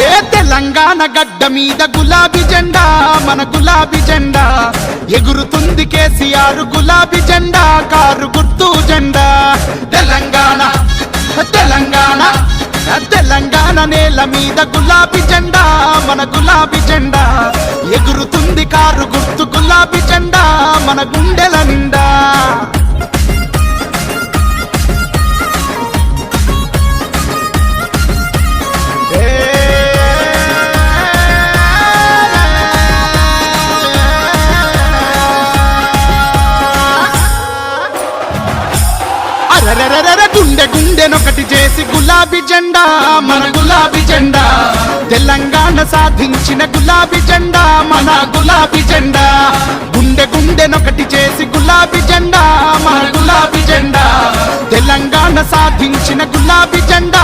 ఏ తెలంగాణ గడ్డ మీద గులాబీ జెండా మన గులాబీ జెండా ఎగురుతుంది కేసీఆర్ గులాబీ జెండా కారు గుర్తు జెండా తెలంగాణ తెలంగాణ తెలంగాణ నేల మీద గులాబీ జెండా మన గులాబీ జెండా ఎగురుతుంది కారు గుర్తు గులాబీ జెండా మన గుండెల నిండా గుండె గుండెనొకటి చేసి గులాబీ జెండా మన గులాబీ జెండా తెలంగాణ సాధించిన గులాబీ జెండా మన గులాబీ జెండా గుండె గుండెనొకటి చేసి గులాబీ జెండా మన గులాబీ జెండా తెలంగాణ సాధించిన గులాబీ జెండా